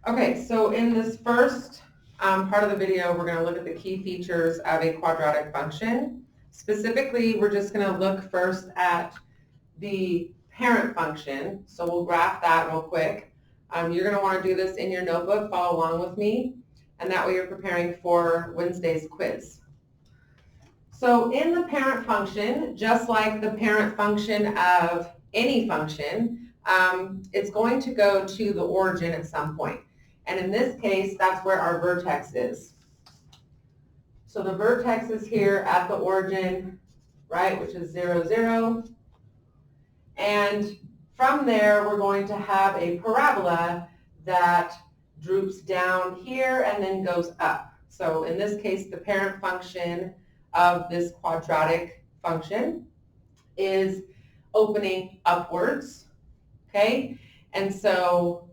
Okay, so in this first part of the video, we're going to look at the key features of a quadratic function. Specifically, we're just going to look first at the parent function. So we'll graph that real quick. You're going to want to do this in your notebook, follow along with me, and that way you're preparing for Wednesday's quiz. So in the parent function, just like the parent function of any function, it's going to go to the origin at some point. And in this case, that's where our vertex is. So the vertex is here at the origin, right, which is 0, 0. And from there, we're going to have a parabola that droops down here and then goes up. So in this case, the parent function of this quadratic function is opening upwards, okay? And so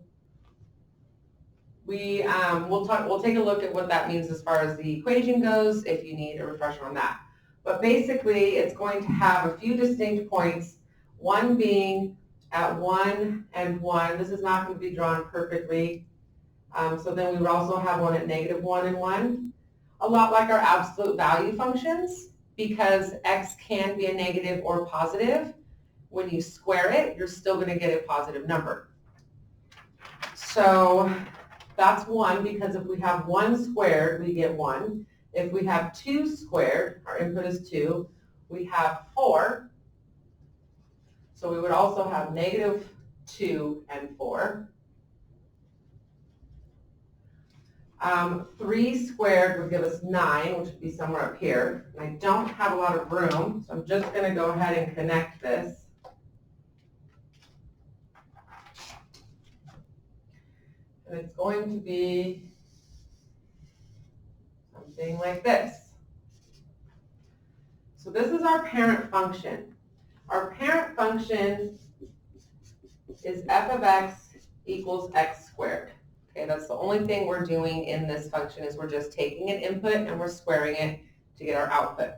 we'll take a look at what that means as far as the equation goes if you need a refresher on that. But basically, it's going to have a few distinct points, one being at 1 and 1. This is not going to be drawn perfectly. So then we would also have one at -1 and 1. A lot like our absolute value functions, because x can be a negative or positive. When you square it, you're still going to get a positive number. So that's 1, because if we have 1 squared, we get 1. If we have 2 squared, our input is 2, we have 4. So we would also have -2 and 4. 3 squared would give us 9, which would be somewhere up here. And I don't have a lot of room, so I'm just going to go ahead and connect this. And it's going to be something like this. So this is our parent function. Our parent function is f of x equals x squared. Okay, that's the only thing we're doing in this function is we're just taking an input and we're squaring it to get our output.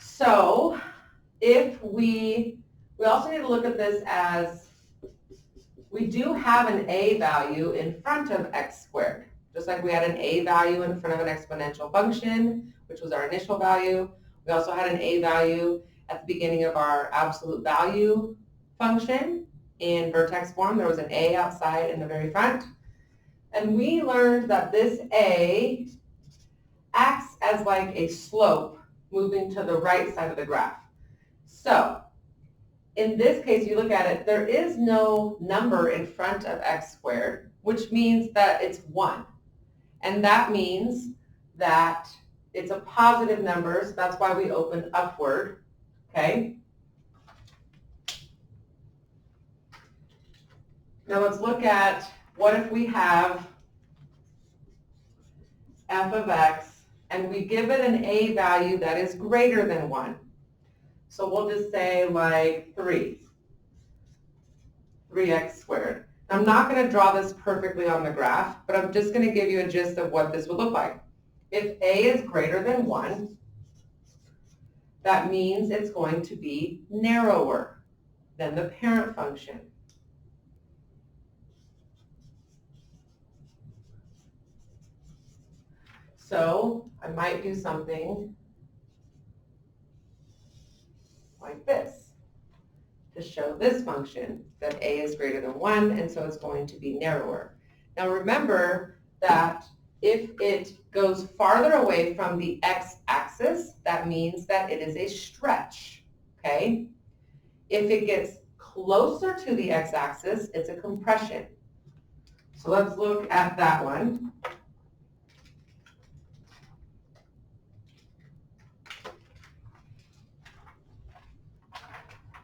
So if we also need to look at this as we do have an a value in front of x squared. Just like we had an a value in front of an exponential function, which was our initial value. We also had an a value at the beginning of our absolute value function. In vertex form, there was an a outside in the very front. And we learned that this a acts as like a slope moving to the right side of the graph. So in this case, you look at it, there is no number in front of x squared, which means that it's 1. And that means that it's a positive number, so that's why we open upward, okay? Now let's look at what if we have f of x and we give it an a value that is greater than 1. So we'll just say like 3x squared. I'm not going to draw this perfectly on the graph, but I'm just going to give you a gist of what this would look like. If a is greater than 1, that means it's going to be narrower than the parent function. So I might do something like this to show this function that a is greater than 1, and so it's going to be narrower. Now remember that if it goes farther away from the x-axis, that means that it is a stretch, okay? If it gets closer to the x-axis, it's a compression. So let's look at that one.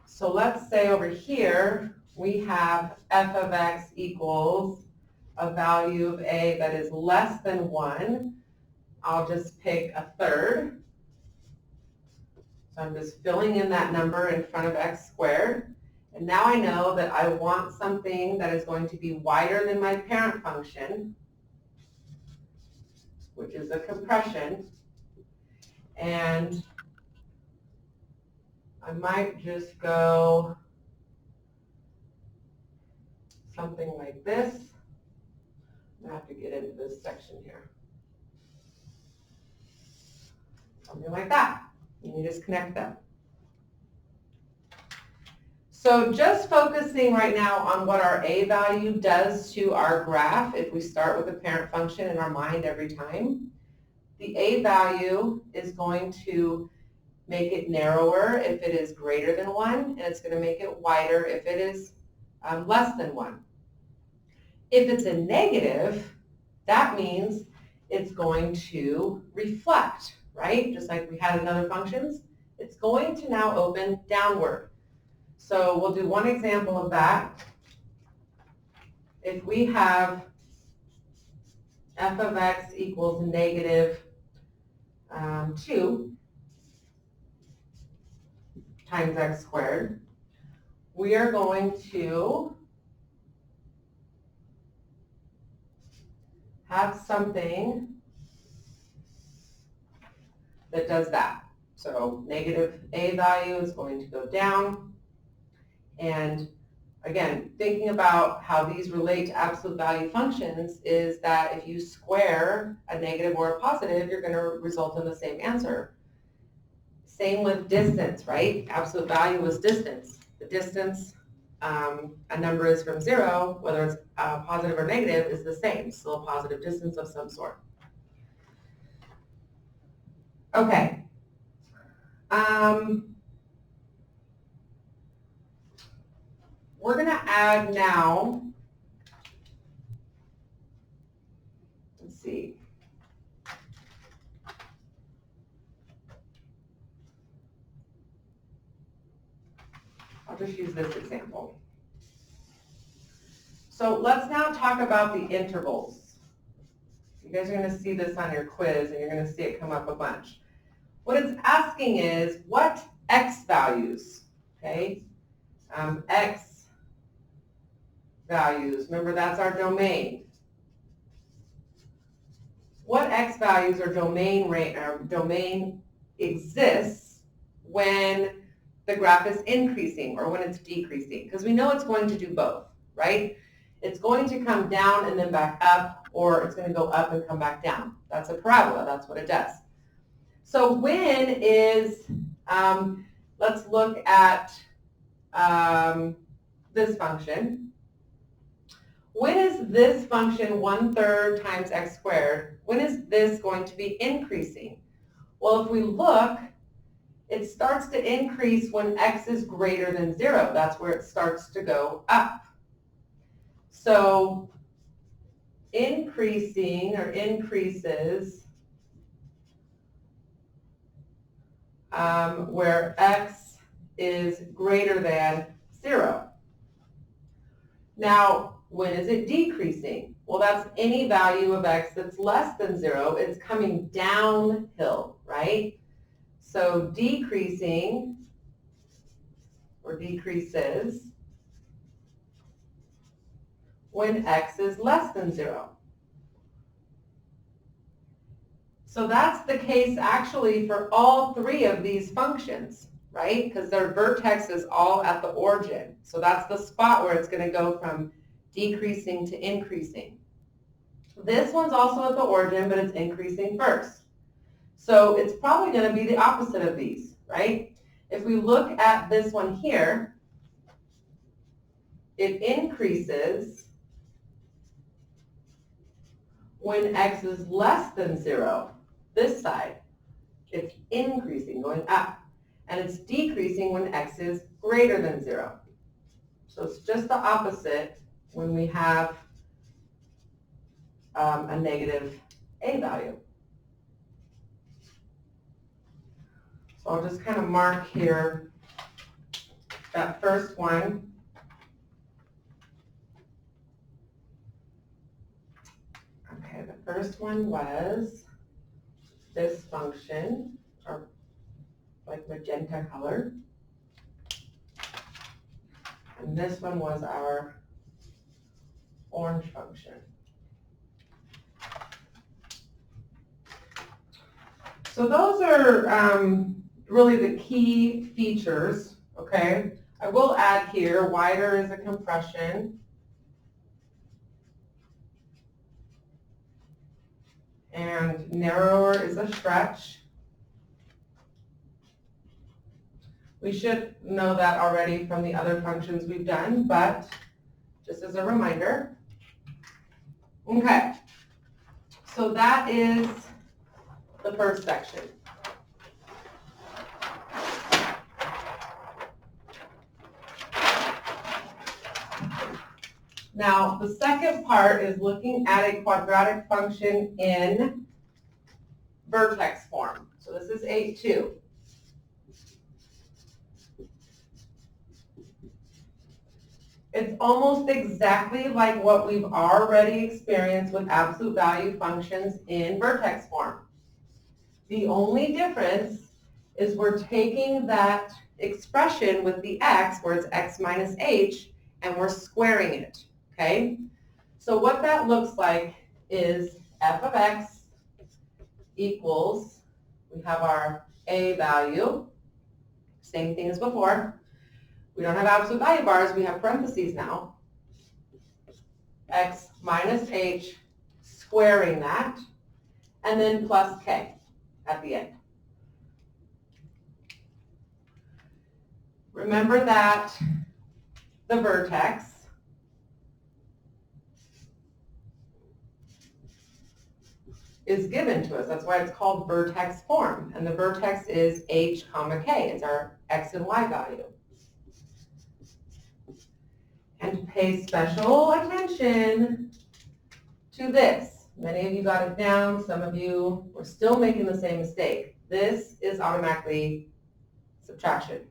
So let's say over here, we have f of x equals a value of a that is less than 1. I'll just pick a third. So I'm just filling in that number in front of x squared. And now I know that I want something that is going to be wider than my parent function, which is a compression. And I might just go something like this. I have to get into this section here. Something like that. And you just connect them. So just focusing right now on what our A value does to our graph, if we start with the parent function in our mind every time, the A value is going to make it narrower if it is greater than 1, and it's going to make it wider if it is less than 1. If it's a negative, that means it's going to reflect, right? Just like we had in other functions, it's going to now open downward. So we'll do one example of that. If we have f of x equals negative 2 times x squared, we are going to have something that does that. So negative A value is going to go down. And again, thinking about how these relate to absolute value functions is that if you square a negative or a positive, you're going to result in the same answer. Same with distance, right? Absolute value is distance. The distance a number is from 0, whether it's positive or negative, is the same. Still a positive distance of some sort. Okay. We're going to add now, let's see. I'll just use this example. So let's now talk about the intervals. You guys are going to see this on your quiz, and you're going to see it come up a bunch. What it's asking is, what x values, okay, x values, remember that's our domain. What x values or domain exists when the graph is increasing or when it's decreasing? Because we know it's going to do both, right? It's going to come down and then back up, or it's going to go up and come back down. That's a parabola. That's what it does. So when is, let's look at this function. When is this function 1/3 times x squared, when is this going to be increasing? Well, if we look, it starts to increase when x is greater than 0. That's where it starts to go up. So increasing or increases where x is greater than 0. Now, when is it decreasing? Well, that's any value of x that's less than 0. It's coming downhill, right? So decreasing or decreases when x is less than 0. So that's the case actually for all 3 of these functions, right? Because their vertex is all at the origin. So that's the spot where it's going to go from decreasing to increasing. This one's also at the origin, but it's increasing first. So it's probably going to be the opposite of these, right? If we look at this one here, it increases when x is less than 0. This side, it's increasing, going up. And it's decreasing when x is greater than 0. So it's just the opposite when we have a negative a value. So I'll just kind of mark here that first one. Okay, the first one was this function, or like magenta color. And this one was our orange function. So those are really the key features, okay? I will add here, wider is a compression. and narrower is a stretch. We should know that already from the other functions we've done, but just as a reminder. Okay, so that is the first section. Now, the second part is looking at a quadratic function in vertex form. So this is 8.2. It's almost exactly like what we've already experienced with absolute value functions in vertex form. The only difference is we're taking that expression with the x, where it's x minus h, and we're squaring it, okay? So what that looks like is f of x equals, we have our a value, same thing as before. We don't have absolute value bars, we have parentheses now. X minus h, squaring that, and then plus k at the end. Remember that the vertex is given to us. That's why it's called vertex form. And the vertex is h comma k. It's our x and y value. And pay special attention to this. Many of you got it down. Some of you were still making the same mistake. This is automatically subtraction.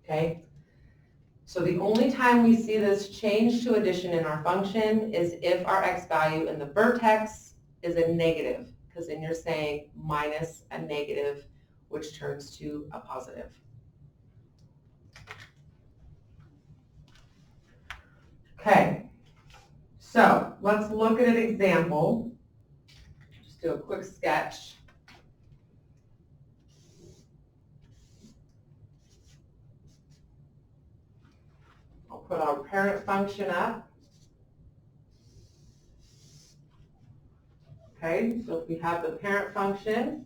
Okay? So the only time we see this change to addition in our function is if our x value in the vertex is a negative, because then you're saying minus a negative, which turns to a positive. Okay, so let's look at an example. Just do a quick sketch. I'll put our parent function up. Okay, so if we have the parent function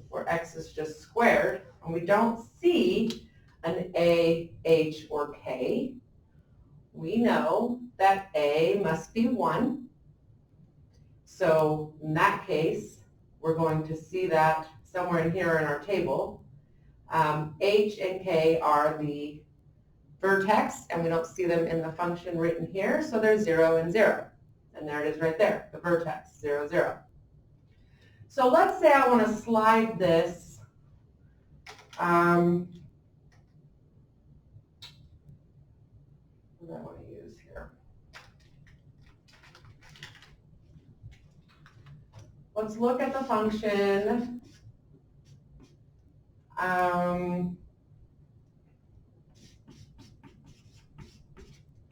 where x is just squared, and we don't see an a, h, or k, we know that a must be 1. So in that case, we're going to see that somewhere in here in our table. H and k are the vertex, and we don't see them in the function written here, so they're 0 and 0. And there it is right there, the vertex, 0, 0. So let's say I want to slide this what do I want to use here? Let's look at the function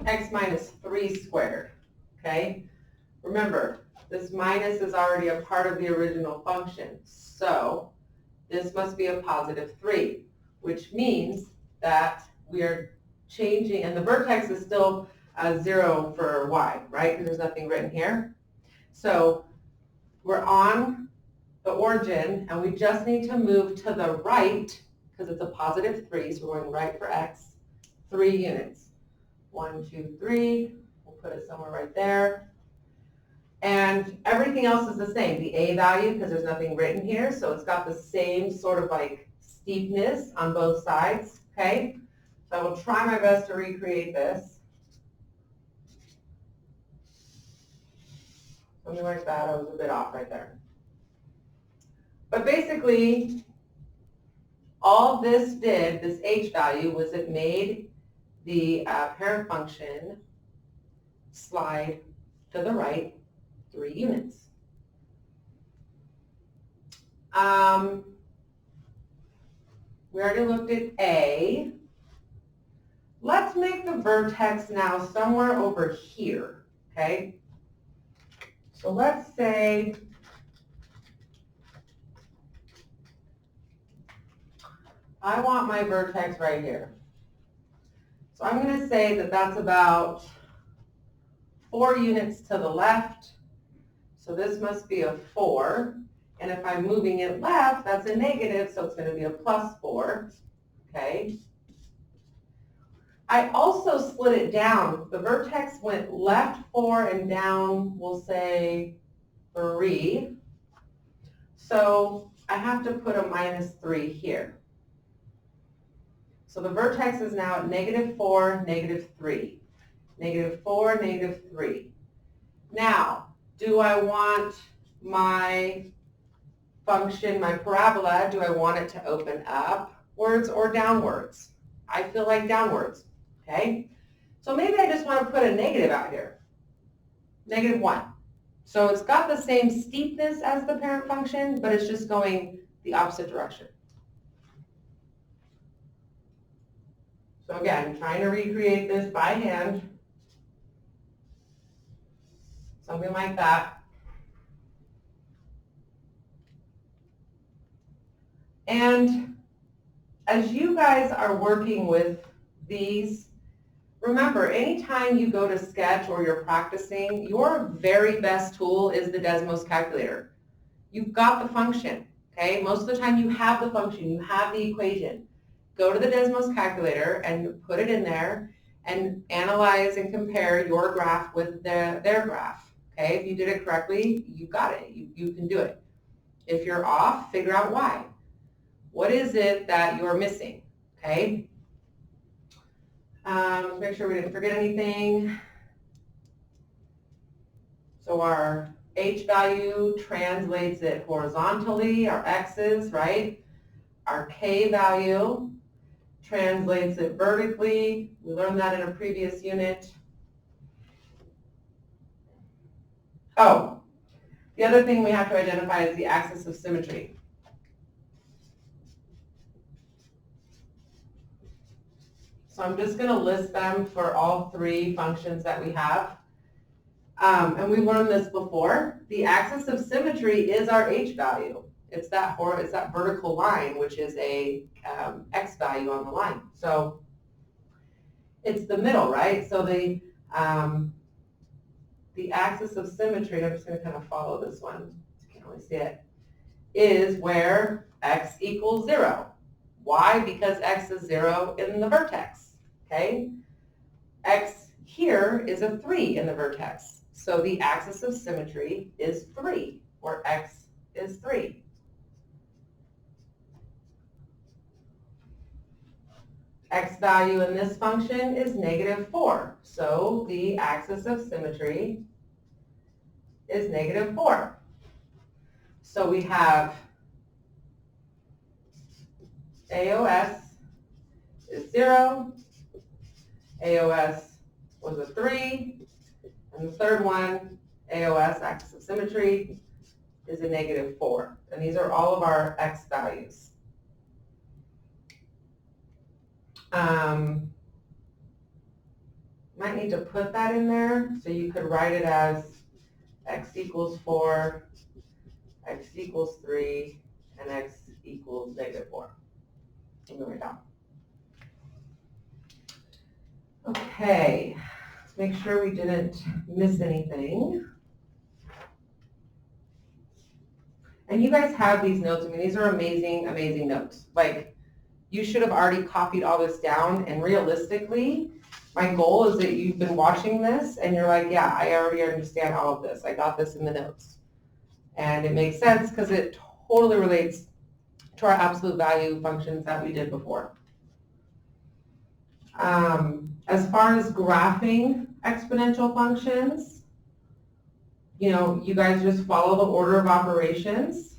x minus 3 squared, okay? Remember, this minus is already a part of the original function, so this must be a positive 3, which means that we are changing, and the vertex is still 0 for y, right? Because there's nothing written here. So we're on the origin, and we just need to move to the right, because it's a positive 3, so we're going right for x, 3 units. 1, 2, 3. We'll put it somewhere right there. And everything else is the same. The a value, because there's nothing written here, so it's got the same sort of like steepness on both sides, okay? So I will try my best to recreate this. Something like that. I was a bit off right there. But basically, all this did, this h value, was it made the parent function slide to the right 3 units. We already looked at A. Let's make the vertex now somewhere over here, okay? So let's say I want my vertex right here. So I'm going to say that that's about 4 units to the left. So this must be a 4. And if I'm moving it left, that's a negative, so it's going to be a plus 4. Okay. I also split it down. The vertex went left 4 and down, we'll say 3. So I have to put a minus 3 here. So the vertex is now at negative 4, negative 3. Negative 4, negative 3. Now, do I want my function, my parabola, do I want it to open upwards or downwards? I feel like downwards, okay? So maybe I just want to put a negative out here, negative 1. So it's got the same steepness as the parent function, but it's just going the opposite direction. So again, trying to recreate this by hand, something like that. And as you guys are working with these, remember, anytime you go to sketch or you're practicing, your very best tool is the Desmos calculator. You've got the function, okay? Most of the time you have the function, you have the equation. Go to the Desmos calculator and put it in there and analyze and compare your graph with their graph, okay? If you did it correctly, you got it. You can do it. If you're off, figure out why. What is it that you're missing, okay? Let's make sure we didn't forget anything. So our H value translates it horizontally, our X's, right? Our K value translates it vertically. We learned that in a previous unit. Oh, the other thing we have to identify is the axis of symmetry. So I'm just going to list them for all 3 functions that we have. And we learned this before. The axis of symmetry is our H value. It's that vertical line, which is a X value on the line. So it's the middle, right? So the axis of symmetry, I'm just going to kind of follow this one, you can't really see it, is where X equals 0. Why? Because X is 0 in the vertex, okay? X here is a 3 in the vertex. So the axis of symmetry is 3, where X is 3. X value in this function is negative 4. So the axis of symmetry is negative 4. So we have AOS is 0. AOS was a 3. And the third one, AOS, axis of symmetry, is a negative 4. And these are all of our X values. Might need to put that in there, so you could write it as X equals 4, X equals 3, and X equals negative 4. Moving down. Okay, let's make sure we didn't miss anything. And you guys have these notes. I mean, these are amazing, amazing notes. Like, you should have already copied all this down, and realistically, my goal is that you've been watching this and you're like, yeah, I already understand all of this. I got this in the notes. And it makes sense because it totally relates to our absolute value functions that we did before. As far as graphing exponential functions, you know, you guys just follow the order of operations.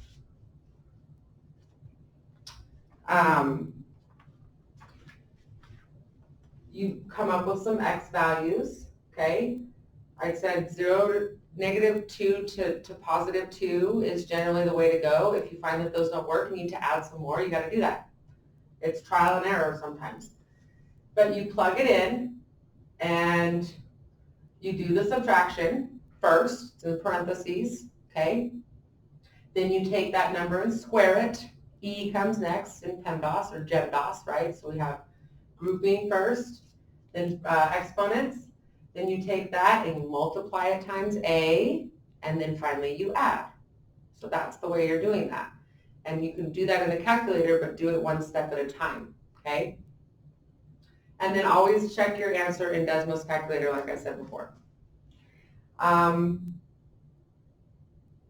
You come up with some X values, okay? I said 0 to negative 2 to positive 2 is generally the way to go. If you find that those don't work, you need to add some more, you got to do that. It's trial and error sometimes. But you plug it in, and you do the subtraction first, in parentheses, okay? Then you take that number and square it. E comes next in PEMDAS or GEMDAS, right? So we have grouping first, then exponents. Then you take that and you multiply it times A, and then finally you add. So that's the way you're doing that. And you can do that in a calculator, but do it one step at a time, okay? And then always check your answer in Desmos calculator, like I said before.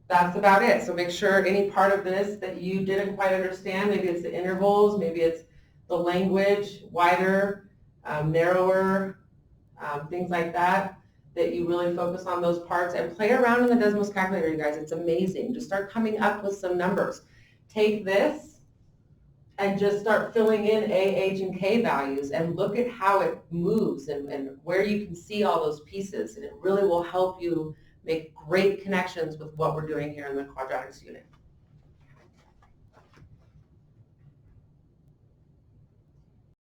That's about it. So make sure any part of this that you didn't quite understand, maybe it's the intervals, maybe it's the language, wider, narrower, things like that, that you really focus on those parts and play around in the Desmos calculator, you guys. It's amazing. Just start coming up with some numbers. Take this and just start filling in A, H, and K values and look at how it moves and where you can see all those pieces. And it really will help you make great connections with what we're doing here in the quadratics unit.